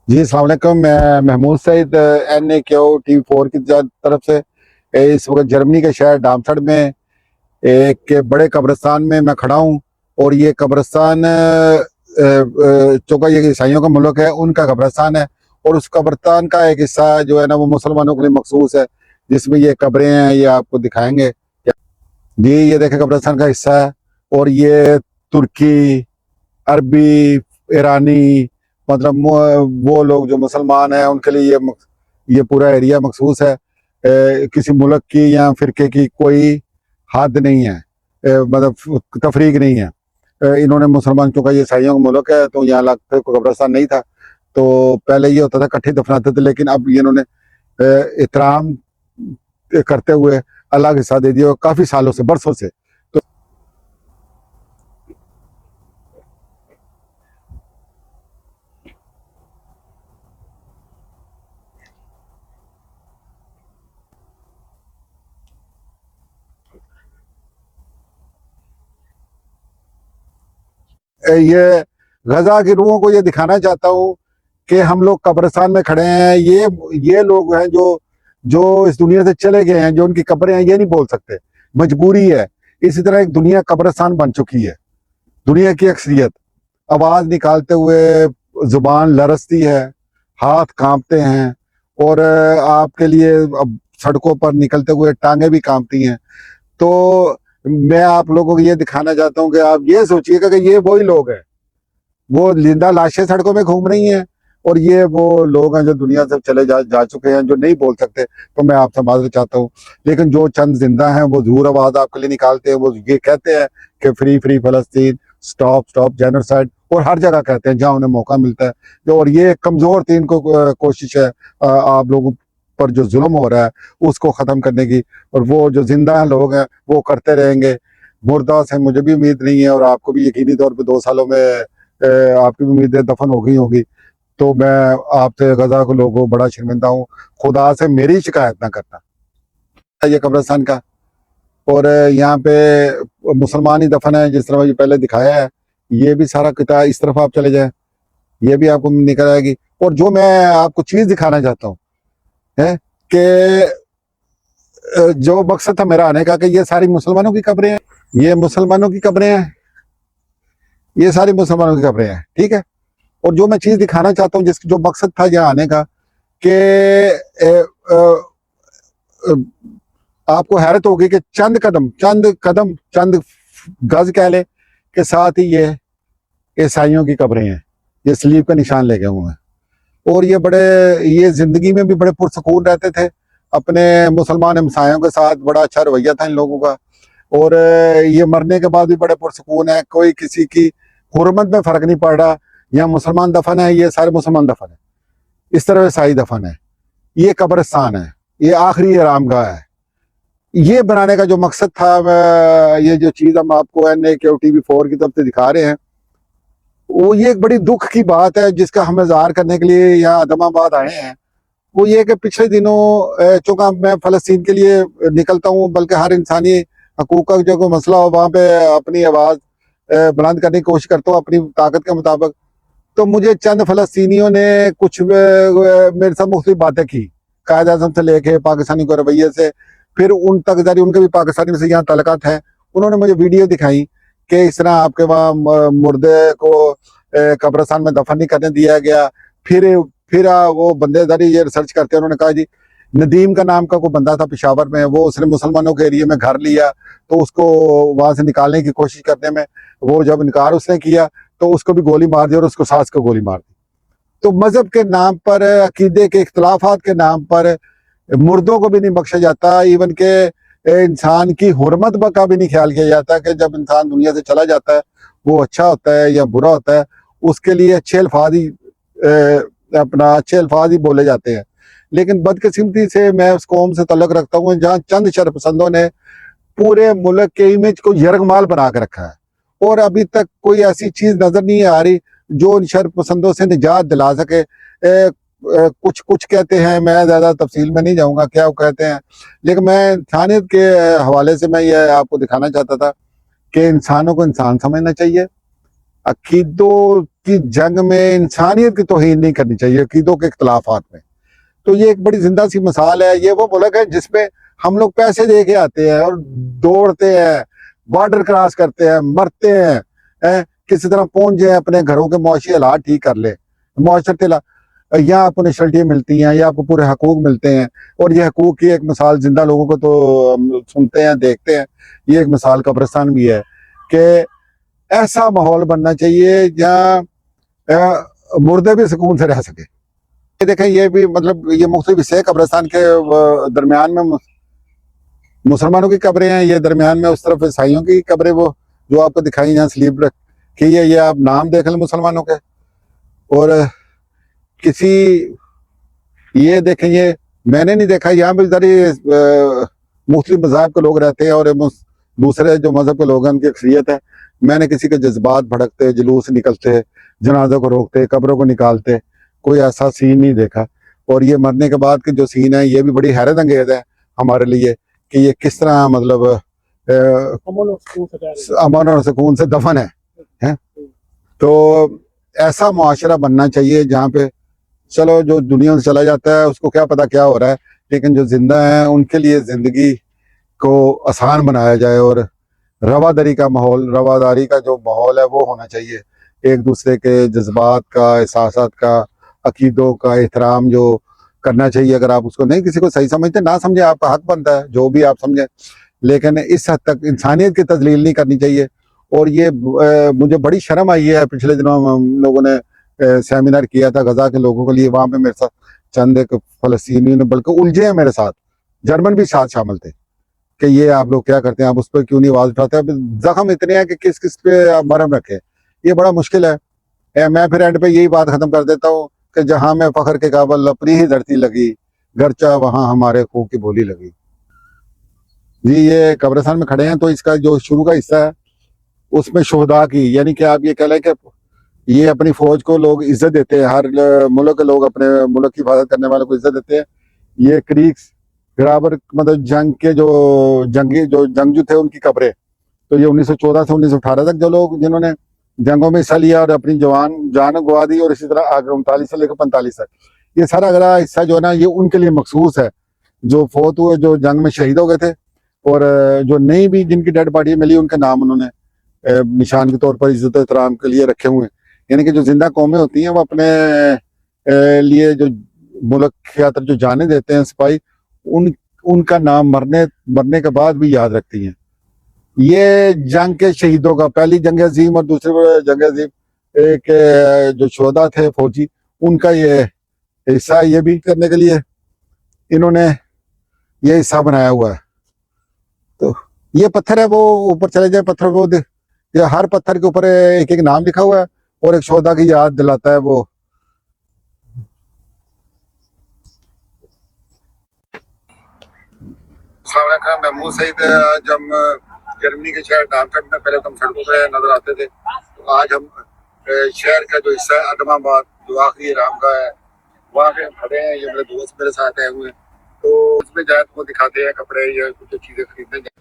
جی السلام علیکم، میں محمود سعید NAKO TV4 کی طرف سے اس وقت جرمنی کے شہر ڈامسٹ میں ایک بڑے قبرستان میں کھڑا ہوں۔ اور یہ قبرستان چونکہ یہ عیسائیوں کا ملک ہے، ان کا قبرستان ہے، اور اس قبرستان کا ایک حصہ جو ہے نا وہ مسلمانوں کے لیے مخصوص ہے، جس میں یہ قبریں ہیں، یہ آپ کو دکھائیں گے۔ جی یہ دیکھیں قبرستان کا حصہ ہے، اور یہ ترکی، عربی، ایرانی، مطلب وہ لوگ جو مسلمان ہیں ان کے لیے یہ پورا ایریا مخصوص ہے۔ کسی ملک کی یا فرقے کی کوئی حد نہیں ہے، مطلب تفریق نہیں ہے۔ انہوں نے مسلمان، چونکہ یہ عیسائیوں کا ملک ہے تو یہاں کوئی قبرستان نہیں تھا، تو پہلے یہ ہوتا تھا کٹھے دفناتے تھے، لیکن اب انہوں نے احترام کرتے ہوئے الگ حصہ دے دیا کافی سالوں سے، برسوں سے۔ یہ غزہ کی روحوں کو یہ دکھانا چاہتا ہوں کہ ہم لوگ قبرستان میں کھڑے ہیں۔ یہ لوگ ہیں جو اس دنیا سے چلے گئے ہیں، جو ان کی قبریں ہیں، یہ نہیں بول سکتے، مجبوری ہے۔ اسی طرح ایک دنیا قبرستان بن چکی ہے۔ دنیا کی اکثریت آواز نکالتے ہوئے زبان لرزتی ہے، ہاتھ کانپتے ہیں، اور آپ کے لیے اب سڑکوں پر نکلتے ہوئے ٹانگیں بھی کانپتی ہیں۔ تو میں آپ لوگوں کو یہ دکھانا چاہتا ہوں کہ آپ یہ سوچئے گا کہ یہ وہی لوگ ہیں، وہ زندہ لاشیں سڑکوں میں گھوم رہی ہیں، اور یہ وہ لوگ ہیں جو دنیا سے چلے جا چکے ہیں، جو نہیں بول سکتے۔ تو میں آپ سے معذرت چاہتا ہوں، لیکن جو چند زندہ ہیں وہ ضرور آواز آپ کے لیے نکالتے ہیں۔ وہ یہ کہتے ہیں کہ فری فلسطین، سٹاپ جینوسائیڈ، اور ہر جگہ کہتے ہیں جہاں انہیں موقع ملتا ہے۔ اور یہ کمزور تین کو کوشش ہے آپ لوگوں پر جو ظلم ہو رہا ہے اس کو ختم کرنے کی، اور وہ جو زندہ لوگ ہیں وہ کرتے رہیں گے۔ مردہ سے مجھے بھی امید نہیں ہے، اور آپ کو بھی یقینی طور پہ 2 سالوں میں آپ کی بھی امیدیں دفن ہو گئی ہوگی۔ تو میں آپ سے غزہ کو لوگوں بڑا شرمندہ ہوں، خدا سے میری شکایت نہ کرنا یہ قبرستان کا۔ اور یہاں پہ مسلمان ہی دفن ہے، جس طرح یہ پہلے دکھایا ہے۔ یہ بھی سارا قطعہ اس طرف آپ چلے جائیں، یہ بھی آپ کو نکل آئے گی۔ اور جو میں آپ کو چیز دکھانا چاہتا ہوں ہے کہ جو مقصد تھا میرا آنے کا، کہ یہ ساری مسلمانوں کی قبریں ہیں، یہ مسلمانوں کی قبریں ہیں، یہ ساری مسلمانوں کی قبریں ہیں، ٹھیک ہے۔ اور جو میں چیز دکھانا چاہتا ہوں، جو مقصد تھا یہاں آنے کا، کہ آپ کو حیرت ہوگی کہ چند گز کہہ لے کے ساتھ ہی یہ عیسائیوں کی قبریں ہیں، یہ سلیب کا نشان لے گئے ہوئے ہیں۔ اور یہ زندگی میں بھی بڑے پرسکون رہتے تھے، اپنے مسلمان ہمسایوں کے ساتھ بڑا اچھا رویہ تھا ان لوگوں کا، اور یہ مرنے کے بعد بھی بڑے پرسکون ہے۔ کوئی کسی کی حرمت میں فرق نہیں پڑ رہا، یہاں مسلمان دفن ہے، یہ سارے مسلمان دفن ہیں، اس طرح عیسائی دفن ہے۔ یہ قبرستان ہے، یہ آخری آرام گاہ ہے۔ یہ بنانے کا جو مقصد تھا، یہ جو چیز ہم آپ کو NAKO TV4 کی طرف سے دکھا رہے ہیں، وہ یہ ایک بڑی دکھ کی بات ہے جس کا ہم اظہار کرنے کے لیے یہاں عدم آباد آئے ہیں۔ وہ یہ کہ پچھلے دنوں چونکہ میں فلسطین کے لیے نکلتا ہوں، بلکہ ہر انسانی حقوق کا جو کوئی مسئلہ ہو وہاں پہ اپنی آواز بلند کرنے کی کوشش کرتا ہوں اپنی طاقت کے مطابق۔ تو مجھے چند فلسطینیوں نے کچھ میرے ساتھ مختلف باتیں کی، قائد اعظم سے لے کے پاکستانی کو رویے سے، پھر ان تک ظاہر ان کے بھی پاکستانی سے یہاں تعلقات ہیں۔ انہوں نے مجھے ویڈیو دکھائی کہ اس طرح آپ کے وہاں مردے کو قبرستان میں دفن نہیں کرنے دیا گیا۔ پھر وہ بندے داری یہ ریسرچ کرتے ہیں، انہوں نے کہا جی ندیم کا نام کا کوئی بندہ تھا پشاور میں، وہ اس نے مسلمانوں کے ایریے میں گھر لیا، تو اس کو وہاں سے نکالنے کی کوشش کرنے میں وہ جب انکار اس نے کیا تو اس کو بھی گولی مار دی، اور اس کو ساس کو گولی مار دی۔ تو مذہب کے نام پر، عقیدے کے اختلافات کے نام پر مردوں کو بھی نہیں بخشا جاتا، ایون کہ انسان کی حرمت کا بھی نہیں خیال کیا جاتا کہ جب انسان دنیا سے چلا جاتا ہے وہ اچھا ہوتا ہے یا برا ہوتا ہے، اس کے لیے اچھے الفاظ ہی بولے جاتے ہیں۔ لیکن بدقسمتی سے میں اس قوم سے تعلق رکھتا ہوں جہاں چند شرپسندوں نے پورے ملک کے امیج کو یرغمال بنا کے رکھا ہے، اور ابھی تک کوئی ایسی چیز نظر نہیں آ رہی جو ان شرپسندوں سے نجات دلا سکے۔ کچھ کہتے ہیں، میں زیادہ تفصیل میں نہیں جاؤں گا کیا وہ کہتے ہیں، لیکن میں انسانیت کے حوالے سے میں یہ آپ کو دکھانا چاہتا تھا کہ انسانوں کو انسان سمجھنا چاہیے۔ عقیدوں کی جنگ میں انسانیت کی توہین نہیں کرنی چاہیے عقیدوں کے اختلافات میں. تو یہ ایک بڑی زندہ سی مثال ہے. یہ وہ ملک ہے جس میں ہم لوگ پیسے دے کے آتے ہیں اور دوڑتے ہیں, بارڈر کراس کرتے ہیں, مرتے ہیں, کسی طرح پہنچ جائیں اپنے گھروں کے معاشی حالات ٹھیک کر لیں, معاشرتی یہاں آپ کو نیشنلٹیاں ملتی ہیں, یا آپ کو پورے حقوق ملتے ہیں. اور یہ حقوق کی ایک مثال زندہ لوگوں کو تو سنتے ہیں, دیکھتے ہیں. یہ ایک مثال قبرستان بھی ہے کہ ایسا ماحول بننا چاہیے جہاں مردے بھی سکون سے رہ سکے. یہ دیکھیں, یہ بھی مطلب یہ مختلف حصے قبرستان کے درمیان میں مسلمانوں کی قبریں ہیں, یہ درمیان میں اس طرف عیسائیوں کی قبریں وہ جو آپ کو دکھائی یہاں سلیب رکھی ہے. یہ آپ نام دیکھ لیں مسلمانوں کے. اور کسی یہ دیکھیں, یہ میں نے نہیں دیکھا, یہاں بھی مختلف مذاہب کے لوگ رہتے ہیں اور دوسرے جو مذہب کے لوگ ہیں ان کی اکثریت ہے. میں نے کسی کے جذبات بھڑکتے, جلوس نکلتے, جنازوں کو روکتے, قبروں کو نکالتے, کوئی ایسا سین نہیں دیکھا. اور یہ مرنے کے بعد کے جو سین ہے یہ بھی بڑی حیرت انگیز ہے ہمارے لیے کہ یہ کس طرح مطلب امن اور سکون سے دفن ہے. تو ایسا معاشرہ بننا چاہیے جہاں پہ چلو جو دنیا سے چلا جاتا ہے اس کو کیا پتا کیا ہو رہا ہے, لیکن جو زندہ ہیں ان کے لیے زندگی کو آسان بنایا جائے. اور رواداری کا ماحول, رواداری کا جو ماحول ہے وہ ہونا چاہیے. ایک دوسرے کے جذبات کا, احساسات کا, عقیدوں کا احترام جو کرنا چاہیے. اگر آپ اس کو نہیں کسی کو صحیح سمجھتے, نہ سمجھے, آپ کا حق بنتا ہے جو بھی آپ سمجھیں, لیکن اس حد تک انسانیت کی تذلیل نہیں کرنی چاہیے. اور یہ مجھے بڑی شرم آئی ہے, پچھلے دنوں ہم لوگوں نے سیمینار کیا تھا غزہ کے لوگوں کے لیے, وہاں پہ میرے ساتھ چند ایک فلسطینی نے بلکہ الجھے ہیں میرے ساتھ, جرمن بھی ساتھ شامل تھے کہ یہ آپ لوگ کیا کرتے ہیں, آپ اس پہ کیوں نہیں آواز اٹھاتے. اب زخم اتنے ہیں کہ کس کس پہ آپ مرہم رکھیں, یہ بڑا مشکل ہے. میں پھر اینڈ پہ یہی بات ختم کر دیتا ہوں کہ جہاں میں فخر کے قابل اپنی ہی دھرتی لگی, گرچہ وہاں ہمارے خون کی بولی لگی. جی یہ قبرستان میں کھڑے ہیں تو اس کا جو شروع کا حصہ ہے اس میں شہداء کی, یعنی کہ آپ یہ کہہ لیں کہ یہ اپنی فوج کو لوگ عزت دیتے ہیں, ہر ملک کے لوگ اپنے ملک کی حفاظت کرنے والوں کو عزت دیتے ہیں. یہ کریگس برابر مطلب جنگ کے جو جنگجو تھے ان کی قبریں, تو یہ 1914 سے 1918 تک جو لوگ جنہوں نے جنگوں میں حصہ لیا اور اپنی جان گوا دی, اور اسی طرح آگے 39 سے لے کر 45 تک, یہ سارا اگلا حصہ جو ہے نا یہ ان کے لیے مخصوص ہے جو فوت ہوئے, جو جنگ میں شہید ہو گئے تھے. اور جو نہیں بھی جن کی ڈیڈ باڈی ملی ان کے نام انہوں نے نشان کے طور پر عزت و احترام کے لیے رکھے ہوئے ہیں. یعنی کہ جو زندہ قومیں ہوتی ہیں وہ اپنے لیے جو ملک کی خاطر جو جانیں دیتے ہیں سپاہی, ان کا نام مرنے کے بعد بھی یاد رکھتی ہیں. یہ جنگ کے شہیدوں کا, پہلی جنگ عظیم اور دوسری جنگ عظیم کے جو شہداء تھے فوجی, ان کا یہ حصہ یہ بھی کرنے کے لیے انہوں نے یہ حصہ بنایا ہوا ہے. تو یہ پتھر ہے, وہ اوپر چلے جائے پتھر کو, یہ ہر پتھر کے اوپر ایک ایک نام لکھا ہوا ہے اور ایک شہداء کی یاد دلاتا ہے. وہ السلام علیکم, محمود سعید. آج ہم جرمنی کے شہر ڈارمسٹڈ میں, پہلے تو ہم سڑکوں پہ نظر آتے تھے, تو آج ہم شہر کا جو حصہ ہے ادم آباد جو آخری آرام گاہ ہے وہاں پہ ہم کھڑے ہیں. یہ میرے دوست میرے ساتھ آئے ہوئے ہیں, تو اس میں جائے وہ دکھاتے ہیں کپڑے یا کچھ چیزیں خریدنے جائیں.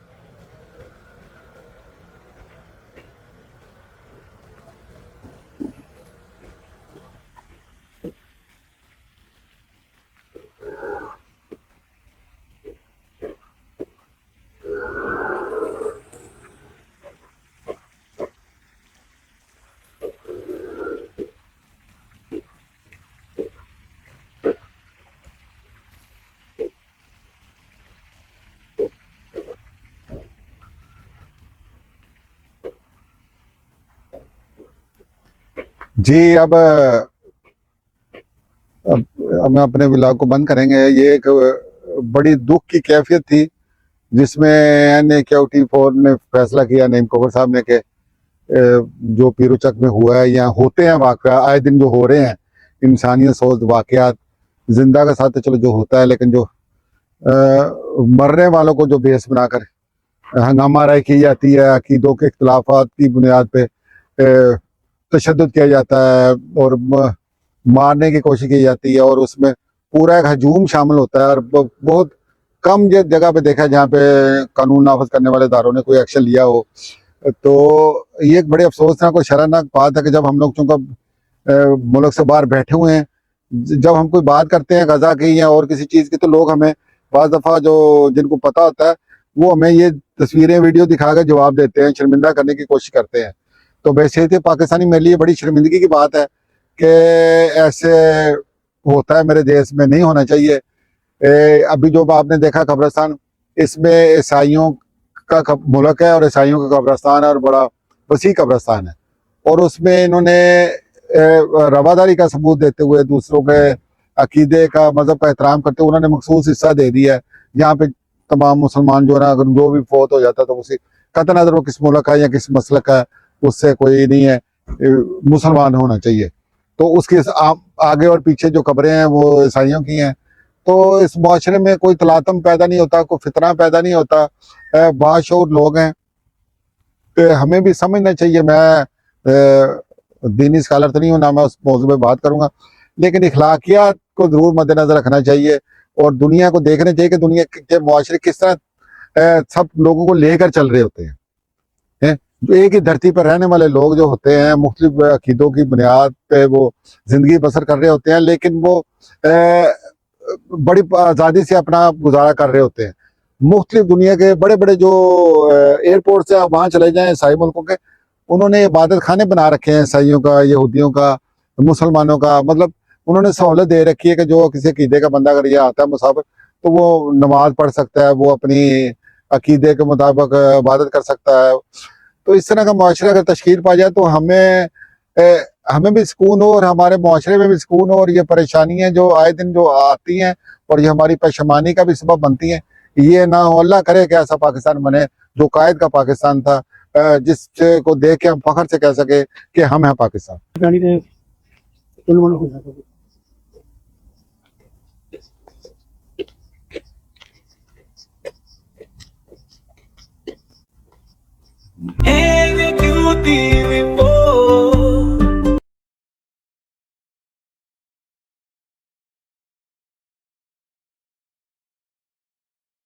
جی اب ہم اپنے ولاگ کو بند کریں گے. یہ ایک بڑی دکھ کی کیفیت تھی جس میں NAKOT4 نے فیصلہ کیا, نعیم کوکر صاحب نے, کہ جو پیرو چک میں ہوا ہے یا ہوتے ہیں واقعات آئے دن جو ہو رہے ہیں انسانیت سوز واقعات, زندہ کا ساتھ چلو جو ہوتا ہے, لیکن جو مرنے والوں کو جو بیس بنا کر ہنگامہ آرائی کی جاتی ہے, عقیدوں کے اختلافات کی بنیاد پہ تشدد کیا جاتا ہے اور مارنے کی کوشش کی جاتی ہے, اور اس میں پورا ایک ہجوم شامل ہوتا ہے. اور بہت کم جگہ پہ دیکھا جہاں پہ قانون نافذ کرنے والے اداروں نے کوئی ایکشن لیا ہو. تو یہ ایک بڑے افسوسناک اور شرمناک بات ہے کہ جب ہم لوگ چونکہ ملک سے باہر بیٹھے ہوئے ہیں. جب ہم کوئی بات کرتے ہیں غزہ کی یا اور کسی چیز کی تو لوگ ہمیں بعض دفعہ جو جن کو پتہ ہوتا ہے وہ ہمیں یہ تصویریں ویڈیو دکھا کر جواب دیتے ہیں, شرمندہ کرنے کی کوشش کرتے ہیں. تو بحیثیت پاکستانی میرے لیے بڑی شرمندگی کی بات ہے کہ ایسے ہوتا ہے میرے دیش میں, نہیں ہونا چاہیے. ابھی جو آپ نے دیکھا قبرستان, اس میں عیسائیوں کا ملک ہے اور عیسائیوں کا قبرستان ہے اور بڑا وسیع قبرستان ہے, اور اس میں انہوں نے رواداری کا ثبوت دیتے ہوئے دوسروں کے عقیدے کا مذہب کا احترام کرتے ہوئے انہوں نے مخصوص حصہ دے دیا ہے جہاں پہ تمام مسلمان جو ہے نا اگر جو بھی فوت ہو جاتا تو اسی قطع نظر وہ کس ملک کا یا کس مسلک کا اس سے کوئی نہیں ہے, مسلمان ہونا چاہیے. تو اس کے آگے اور پیچھے جو قبریں ہیں وہ عیسائیوں کی ہیں. تو اس معاشرے میں کوئی تلاطم پیدا نہیں ہوتا, کوئی فتنہ پیدا نہیں ہوتا. باشعور لوگ ہیں, ہمیں بھی سمجھنا چاہیے. میں دینی اسکالر تو نہیں ہوں, نہ میں اس موضوع پہ بات کروں گا, لیکن اخلاقیات کو ضرور مد نظر رکھنا چاہیے اور دنیا کو دیکھنا چاہیے کہ دنیا کے معاشرے کس طرح سب لوگوں کو لے کر چل رہے ہوتے ہیں. جو ایک ہی دھرتی پر رہنے والے لوگ جو ہوتے ہیں مختلف عقیدوں کی بنیاد پہ وہ زندگی بسر کر رہے ہوتے ہیں, لیکن وہ بڑی آزادی سے اپنا گزارا کر رہے ہوتے ہیں. مختلف دنیا کے بڑے بڑے جو ایئرپورٹس ہیں وہاں چلے جائیں عیسائی ملکوں کے, انہوں نے عبادت خانے بنا رکھے ہیں عیسائیوں کا, یہودیوں کا, مسلمانوں کا. مطلب انہوں نے سہولت دے رکھی ہے کہ جو کسی عقیدے کا بندہ اگر یہ آتا ہے مسافر تو وہ نماز پڑھ سکتا ہے, وہ اپنی عقیدے کے مطابق عبادت کر سکتا ہے. تو اس طرح کا معاشرہ اگر تشکیل پا جائے تو ہمیں بھی سکون ہو اور ہمارے معاشرے میں بھی سکون ہو, اور یہ پریشانیاں جو آئے دن جو آتی ہیں اور یہ ہماری پشیمانی کا بھی سبب بنتی ہیں, یہ نہ ہو. اللہ کرے کہ ایسا پاکستان بنے جو قائد کا پاکستان تھا, جس کو دیکھ کے ہم فخر سے کہہ سکے کہ ہم ہیں پاکستان.